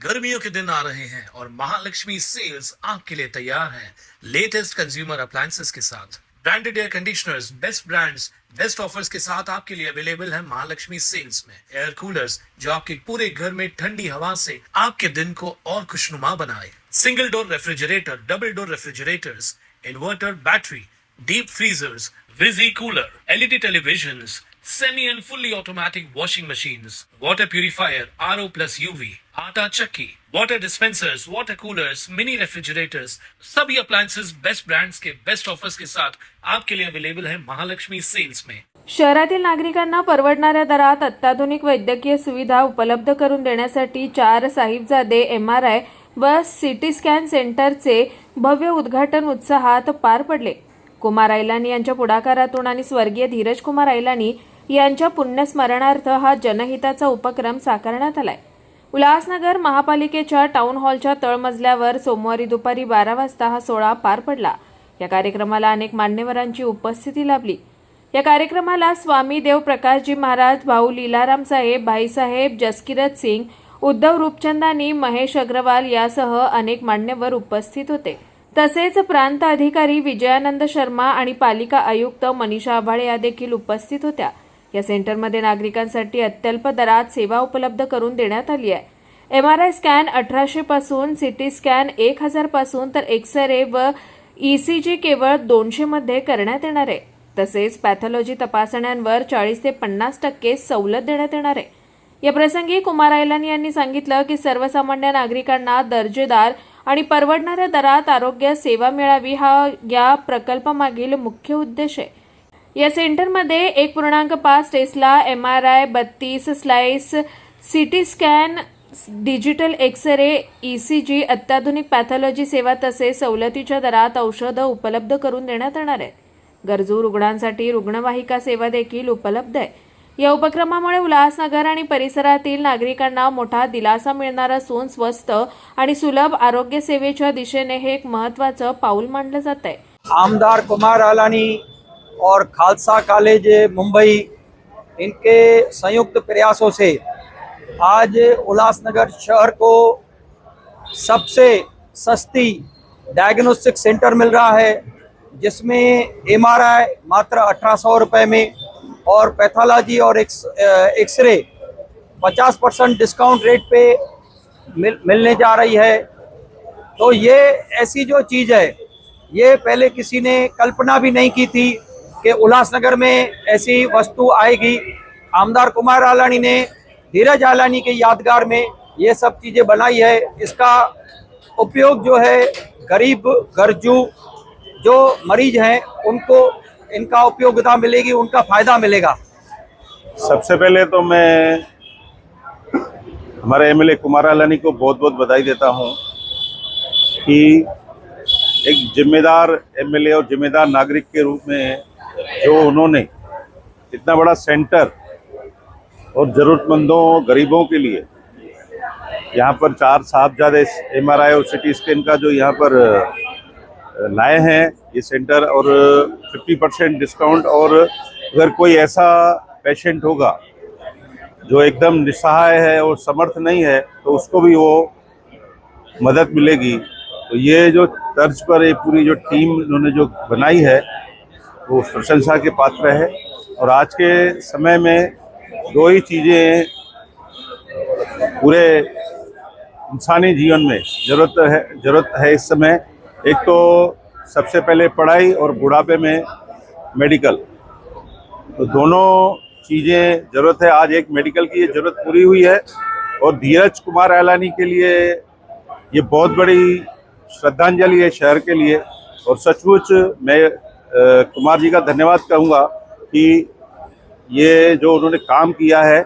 गर्मियों के दिन आ रहे हैं और महालक्ष्मी सेल्स आपके लिए तैयार है लेटेस्ट कंज्यूमर अप्लायंसेस के साथ। Branded air conditioners, best brands, best offers के साथ आपके लिए अवेलेबल है महालक्ष्मी सेल्स में। एयर कूलर्स जो आपके पूरे घर में ठंडी हवा से आपके दिन को और खुशनुमा बनाए। Single door refrigerator, double door refrigerators, inverter battery, deep freezers, विजी cooler, LED televisions, semi and fully automatic washing machines, water purifier, RO plus UV, आटा चक्की, water dispensers, water coolers, mini refrigerators, सभी appliances बेस्ट ब्रांड्स के best offers के साथ आपके लिए available है Mahalakshmi sales में। शहरातील नागरिकांना परवडणाऱ्या दरात अत्याधुनिक वैद्यकीय सुविधा उपलब्ध करून देण्यासाठी 4 साहिबजादे MRI व सीटी स्कॅन सेंटरचे भव्य उद्घाटन उत्साहात पार पडले। कुमार ऐलानी यांच्या पुढाकारातून आणि स्वर्गीय धीरज कुमार ऐलानी यांच्या पुण्यस्मरणार्थ हा जनहिताचा उपक्रम साकारण्यात आलाय। उल्हासनगर महापालिकेच्या टाउन हॉलच्या तळमजल्यावर सोमवारी दुपारी 12 वाजता हा सोहळा पार पडला। या कार्यक्रमाला अनेक मान्यवरांची उपस्थिती लाभली। या कार्यक्रमाला स्वामी देव प्रकाशजी महाराज, भाऊ लीलाराम साहेब, भाईसाहेब जसकिरत सिंग, उद्धव रूपचंदानी, महेश अग्रवाल यासह अनेक मान्यवर उपस्थित होते। तसेच प्रांत अधिकारी विजयानंद शर्मा आणि पालिका आयुक्त मनीषा आभाळे या देखील उपस्थित होत्या। या सेंटरमध्ये नागरिकांसाठी अत्यल्प दरात सेवा उपलब्ध करून देण्यात आली आहे। MRI स्कॅन 1800 पासून, सीटी स्कॅन 1000 पासून तर एक्स-रे व ECG केवळ 200 मध्ये करण्यात येणार आहे। तसेच पॅथॉलॉजी तपासण्यांवर 40 ते 50% सवलत देण्यात येणार आहे। या प्रसंगी कुमार ऐलानी यांनी सांगितलं की सर्वसामान्य नागरिकांना दर्जेदार आणि परवडणाऱ्या दरात आरोग्य सेवा मिळावी हा या प्रकल्पामागील मुख्य उद्देश आहे। या सेंटरमध्ये 1.5 Tesla MRI, 32 slice, CT scan, digital X-ray, ECG, अत्याधुनिक पॅथॉलॉजी सेवा तसेच सवलतीच्या दरात औषधं उपलब्ध करून देण्यात येणार आहेत। गरजू रुग्णांसाठी रुग्णवाहिका सेवा देखील उपलब्ध आहे। या उपक्रमामुळे उल्हासनगर आणि परिसरातील नागरिकांना मोठा दिलासा मिळणार असून स्वस्त आणि सुलभ आरोग्य सेवेच्या दिशेने हे एक महत्त्वाचं पाऊल मानलं जात आहे। आमदार कुमार ऐलानी और खालसा कॉलेज मुंबई इनके संयुक्त प्रयासों से आज उल्हासनगर शहर को सबसे सस्ती डायग्नोस्टिक सेंटर मिल रहा है, जिसमें MRI मात्र 1800 रुपये में और पैथोलॉजी और एक्सरे 50% डिस्काउंट रेट पे मिलने जा रही है। तो ये ऐसी जो चीज़ है, ये पहले किसी ने कल्पना भी नहीं की थी कि उल्हासनगर में ऐसी वस्तु आएगी। आमदार कुमार ऐलानी ने धीरज ऐलानी के यादगार में ये सब चीज़ें बनाई है। इसका उपयोग जो है गरीब गरजू जो मरीज हैं उनको इनका उपयोगिता मिलेगी, उनका फायदा मिलेगा। सबसे पहले तो मैं हमारे MLA कुमार ऐलानी को बहुत बहुत बधाई देता हूं कि एक जिम्मेदार MLA और जिम्मेदार नागरिक के रूप में जो उन्होंने इतना बड़ा सेंटर और ज़रूरतमंदों गरीबों के लिए यहाँ पर 4 साहबजादे MRI और CT स्कैन का जो यहाँ पर लाए हैं ये सेंटर, और 50% डिस्काउंट। और अगर कोई ऐसा पेशेंट होगा जो एकदम निस्सहाय है और समर्थ नहीं है तो उसको भी वो मदद मिलेगी। तो ये जो तर्ज पर ये पूरी जो टीम इन्होंने जो बनाई है वो प्रशंसा के पात्र है। और आज के समय में 2 ही चीज़ें पूरे इंसानी जीवन में ज़रूरत है इस समय। एक तो सबसे पहले पढ़ाई और बुढ़ापे में मेडिकल, तो दोनों चीज़ें ज़रूरत है। आज एक मेडिकल की ये ज़रूरत पूरी हुई है और धीरज कुमार ऐलानी के लिए ये बहुत बड़ी श्रद्धांजलि है शहर के लिए। और सचमुच मैं कुमार जी का धन्यवाद कहूँगा कि ये जो उन्होंने काम किया है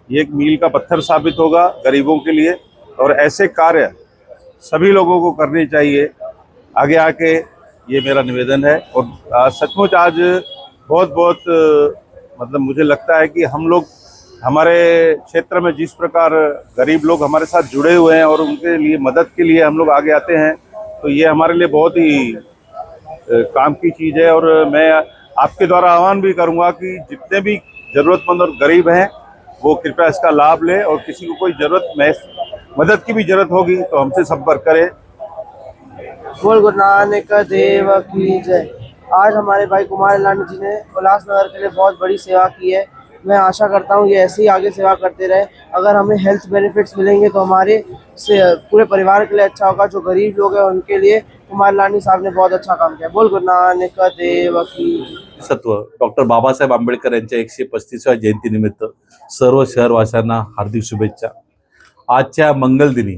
ये एक मील का पत्थर साबित होगा गरीबों के लिए। और ऐसे कार्य सभी लोगों को करने चाहिए आगे आके, ये मेरा निवेदन है। और सचमुच आज बहुत बहुत मतलब मुझे लगता है कि हम लोग हमारे क्षेत्र में जिस प्रकार गरीब लोग हमारे साथ जुड़े हुए हैं और उनके लिए मदद के लिए हम लोग आगे आते हैं, तो ये हमारे लिए बहुत ही काम की चीज़ है। और मैं आपके द्वारा आह्वान भी करूंगा कि जितने भी ज़रूरतमंद और गरीब हैं वो कृपया इसका लाभ लें, और किसी को कोई ज़रूरत मदद की भी जरूरत होगी तो हमसे संपर्क करें। बोल गुरु नानक देव की जय। आज हमारे भाई कुमार लानी जी ने उल्लासनगर के लिए बहुत बड़ी सेवा की है। मैं आशा करता हूँ ये ऐसे ही आगे सेवा करते रहे। अगर हमें हेल्थ बेनिफिट्स मिलेंगे तो हमारे से पूरे परिवार के लिए अच्छा होगा। जो गरीब लोग हैं उनके लिए कुमार लानी साहब ने बहुत अच्छा काम किया। बोल गुरु नानक देव की जय। सत्व डॉक्टर बाबासाहेब आंबेडकर यांच्या 135व्या जयंतीनिमित्त सर्व शहरवासियांना हार्दिक शुभेच्छा। आजच्या मंगलदिनी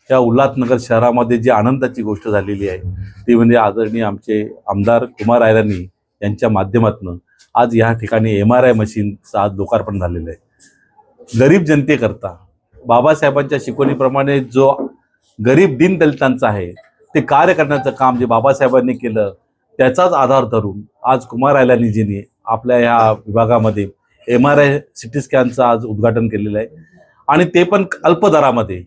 या उल्हासनगर शहरामध्ये जी आनंदाची गोष्ट झालेली आहे ती म्हणजे आदरणीय आमचे आमदार कुमार आयलानी यांच्या माध्यमातून आज या ठिकाणी MRI मशीनचं आज लोकार्पण झालेलं आहे। गरीब जनतेकरता बाबासाहेबांच्या शिकवणीप्रमाणे जो गरीब दीनदलितांचा आहे ते कार्य करण्याचं काम जे बाबासाहेबांनी केलं त्याचाच आधार धरून आज कुमार आयलानीजींनी आपल्या या विभागामध्ये MRI CT स्कॅनचं आज उद्घाटन केलेलं आहे आणि ते पण अल्प दरामध्ये।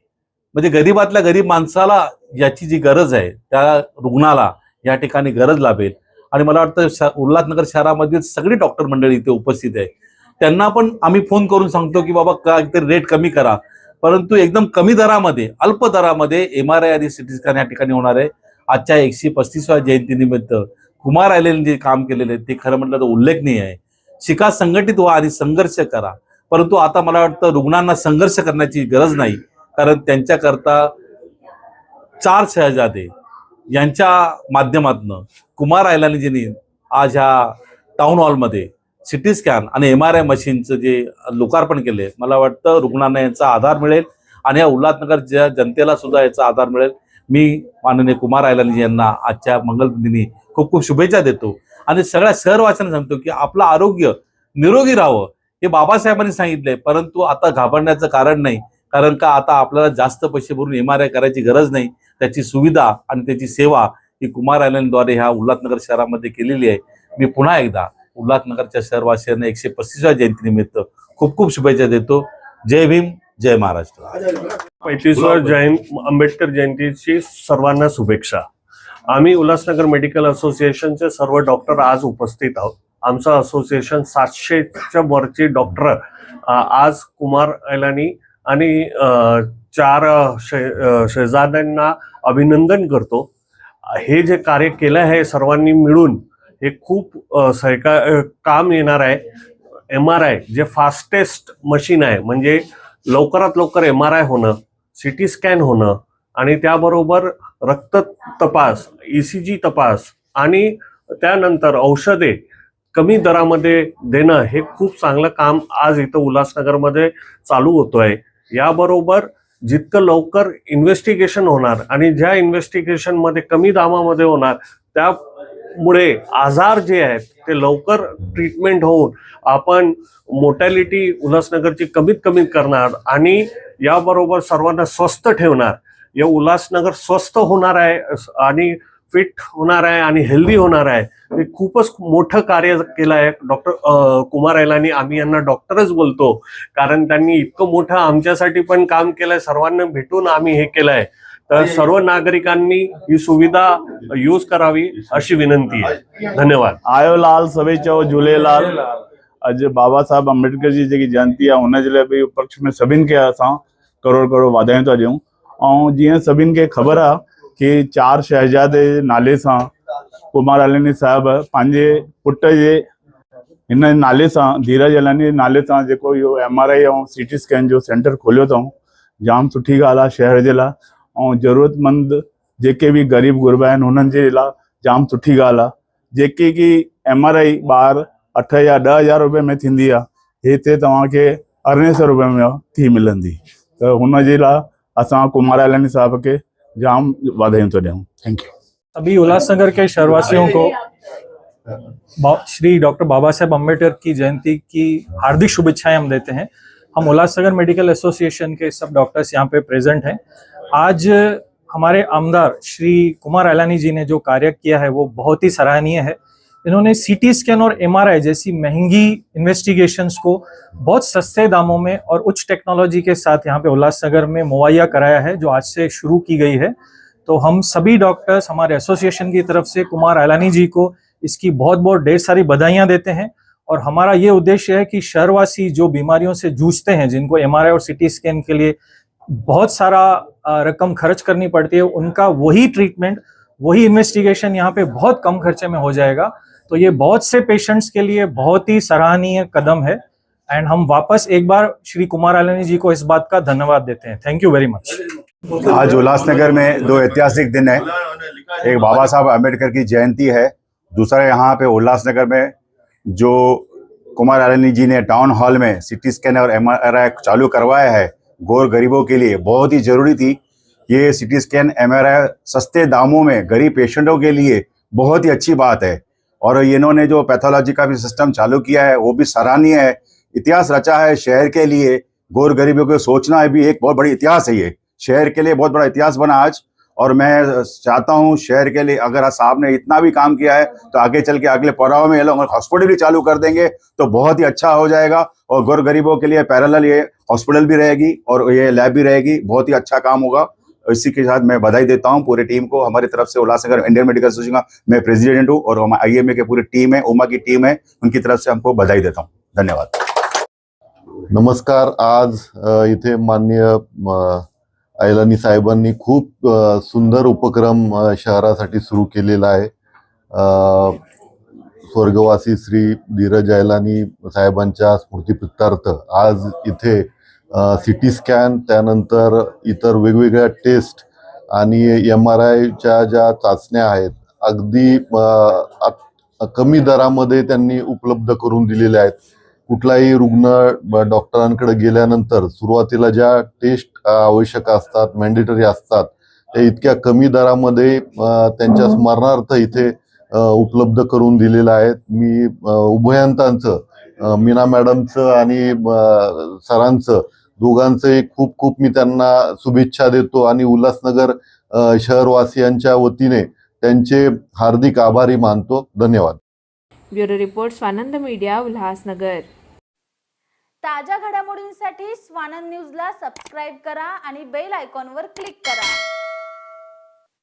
म्हणजे गरीबातल्या गरीब माणसाला याची जी गरज आहे त्या रुग्णाला या ठिकाणी गरज लाभेल आणि मला वाटतं उल्हासनगर शहरामधील सगळी डॉक्टर मंडळी इथे उपस्थित आहे। त्यांना पण आम्ही फोन करून सांगतो की बाबा काहीतरी रेट कमी करा, परंतु एकदम कमी दरामध्ये अल्प दरामध्ये MRI आणि CT स्कॅन या ठिकाणी होणार आहे। आजच्या 135व्या जयंतीनिमित्त कुमार आयलानी जे काम केलेले ते खरं म्हटलं तर उल्लेखनीय आहे। शिका, संघटित व्हा आणि संघर्ष करा, परंतु आता मला वाटतं रुग्णांना संघर्ष करण्याची गरज नाही, कारण त्यांच्याकरता 4 शहजादे यांच्या माध्यमातून कुमार आयलानीजींनी आज ह्या टाउन हॉलमध्ये CT स्कॅन आणि MRI मशीनचं जे लोकार्पण केले, मला वाटतं रुग्णांना यांचा आधार मिळेल आणि या उल्हासनगर जनतेला सुद्धा याचा आधार मिळेल। मी माननीय कुमार आयलानी यांना आजच्या मंगलदिनी खूप खूप शुभेच्छा देतो आणि सगळ्या शहरवासियांना सांगतो की आपलं आरोग्य निरोगी राहावं हे बाबासाहेबांनी सांगितलंय, परंतु आता घाबरण्याचं कारण नाही, कारण का आता आपल्याला जास्त पैसे भरून MRI करायची गरज नाही। त्याची सुविधा आणि त्याची सेवा ही कुमार आयलानीद्वारे ह्या उल्हासनगर शहरामध्ये केलेली आहे। मी पुन्हा एकदा उल्हासनगरच्या शहरवासियांना 135व्या जयंतीनिमित्त खूप खूप शुभेच्छा देतो। जय भीम, जय महाराष्ट्र। 35व्या आंबेडकर जयंतीची सर्वांना शुभेच्छा। आम्ही उल्हासनगर मेडिकल असोसिएशनचे सर्व डॉक्टर आज उपस्थित आहोत। आमचं असोसिएशन 700च्या वरचे डॉक्टर आज कुमार आयलानी आणि 4 शहजाद्यांना अभिनंदन करतो। हे जे कार्य केलं आहे सर्वांनी मिळून हे खूप काम येणार आहे। MRI जे फास्टेस्ट मशीन आहे, म्हणजे लवकरात लवकर MRI होणं, CT स्कॅन होणं आणि त्याबरोबर रक्त तपास, ECG तपास आणि त्यानंतर औषधे कमी दरामध्ये देणं हे खूप चांगलं काम आज इथं उल्हासनगरमध्ये चालू होतोय। याबरोबर जितकं लवकर इन्व्हेस्टिगेशन होणार आणि ज्या इन्व्हेस्टिगेशन मध्ये कमी दामामध्ये होणार त्यामुळे आजार जे आहेत ते लवकर ट्रीटमेंट होऊन आपण मोर्टॅलिटी उल्हासनगरची कमीत कमी करणार आणि याबरोबर सर्वांना स्वस्थ ठेवणार। या उल्हासनगर स्वस्थ होणार आहे आणि फिट होणार आहे आणि हेल्दी होणार आहे। हे खूपच मोठं कार्य केलं आहे डॉक्टर कुमार आयलानी। आम्ही यांना डॉक्टरच बोलतो कारण त्यांनी इतकं मोठं आमच्यासाठी पण काम केलंय। सर्वांना भेटून आम्ही हे केलंय, तर सर्व नागरिकांनी ही सुविधा यूज करावी अशी विनंती आहे। धन्यवाद। आयो लाल सभई चओ झूलेलाल। अॼु बाबा साहब अम्बेडकर जी जेकी जयंती आहे हुन जे लाइ बि उपलक्ष्य में सभिनि खे असां करोड़ करोड़ वाधायूं था ॾियूं। ऐं जीअं सभिनि खे ख़बर आहे कि 4 शहजादे नाले सां कुमार आयलानी साहब पंहिंजे पुट जे हिन नाले सां, धीरज आयलानी नाले सां जेको इहो MRI ऐं CT स्कैन जो सेंटर खोलियो अथऊं, जाम सुठी ॻाल्हि आहे शहर जे लाइ। ऐं ज़रूरतमंद जेके बि ग़रीब गुरबा आहिनि हुननि जे लाइ जाम सुठी ॻाल्हि आहे। जेके कि MRI ॿाहिरि 8 या 10 हज़ार रुपए में थींदी आहे, हिते तव्हांखे 1800 रुपए में थी मिलंदी। त हुन जे लाइ असां कुमार आयलानी साहब के जाम वाधायूं था ॾियूं। Thank you. सभी उल्लासनगर के शहरवासियों को श्री डॉक्टर बाबा साहेब अम्बेडकर की जयंती की हार्दिक शुभेच्छाएं हम देते हैं। हम उल्लासनगर मेडिकल एसोसिएशन के सब डॉक्टर्स यहाँ पे प्रेजेंट हैं। आज हमारे आमदार श्री कुमार आयलानी जी ने जो कार्य किया है वो बहुत ही सराहनीय है। इन्होंने CT स्कैन और MRI जैसी महंगी इन्वेस्टिगेशंस को बहुत सस्ते दामों में और उच्च टेक्नोलॉजी के साथ यहाँ पे उल्लासनगर में मुहैया कराया है, जो आज से शुरू की गई है। तो हम सभी डॉक्टर्स हमारे एसोसिएशन की तरफ से कुमार आयलानी जी को इसकी बहुत बहुत ढेर सारी बधाइयाँ देते हैं। और हमारा ये उद्देश्य है कि शहरवासी जो बीमारियों से जूझते हैं, जिनको MRI और CT स्कैन के लिए बहुत सारा रकम खर्च करनी पड़ती है, उनका वही ट्रीटमेंट, वही इन्वेस्टिगेशन यहाँ पे बहुत कम खर्चे में हो जाएगा। तो ये बहुत से पेशेंट्स के लिए बहुत ही सराहनीय कदम है एंड हम वापस एक बार श्री कुमार आलानी जी को इस बात का धन्यवाद देते हैं। Thank you very much. आज उल्लासनगर में दो ऐतिहासिक दिन है। एक बाबा साहब अम्बेडकर की जयंती है, दूसरा यहाँ पे उल्लासनगर में जो कुमार आलानी जी ने टाउन हॉल में सीटी स्कैन और MRI चालू करवाया है गौर गरीबों के लिए, बहुत ही जरूरी थी। ये सीटी स्कैन MRI सस्ते दामों में गरीब पेशेंटों के लिए बहुत ही अच्छी बात है। और इन्होंने जो पैथोलॉजी का भी सिस्टम चालू किया है वो भी सराहनीय है। इतिहास रचा है शहर के लिए, गौर गरीबों को सोचना भी एक बहुत बड़ी इतिहास है। ये शहर के लिए बहुत बड़ा इतिहास बना आज। और मैं चाहता हूँ शहर के लिए, अगर साहब ने इतना भी काम किया है तो आगे चल के अगले पड़ाव में ये लोग हॉस्पिटल भी चालू कर देंगे तो बहुत ही अच्छा हो जाएगा। और गौर गरीबों के लिए पैरेलल ये हॉस्पिटल भी रहेगी और ये लैब भी रहेगी, बहुत ही अच्छा काम होगा। इसी के साथ मैं बधाई देता हूँ पूरी टीम को। हमारी तरफ से उल्लासनगर इंडियन मेडिकल एसोसिएशन का मैं प्रेसिडेंट हूँ और हमारे IMA की पूरी टीम है, उमा की टीम है, उनकी तरफ से हमको बधाई देता हूँ। धन्यवाद। नमस्कार। आज इथे माननीय आयलानी साहेबांनी खूप सुंदर उपक्रम शहरासाठी सुरू केलेला आहे। स्वर्गवासी श्री धीरज आयलानी साहेबांच्या स्मृतिप्रित्यर्थ आज इथे CT स्कॅन, त्यानंतर इतर वेगवेगळ्या टेस्ट आणि MRIच्या ज्या चाचण्या आहेत अगदी कमी दरामध्ये त्यांनी उपलब्ध करून दिलेल्या आहेत। कुठलाही रुग्ण डॉक्टरांकडे गेल्यानंतर सुरुवातीला ज्या टेस्ट आवश्यक असतात, मॅन्डेटरी असतात, ते इतक्या कमी दरामध्ये त्यांच्या स्मरणार्थ इथे उपलब्ध करून दिलेलं आहेत। मी उभयंतांचं, मीना मॅडमचं आणि सरांचं दोघांचं खूप खूप मी त्यांना शुभेच्छा देतो आणि उल्हासनगर शहरवासियांच्या वतीने त्यांचे हार्दिक आभारी मानतो। धन्यवाद। Bureau report Swanand media, Ulhasnagar. ताज्या घडामोडींसाठी स्वानंद न्यूजला सबस्क्राईब करा आणि बेल आयकॉनवर क्लिक करा।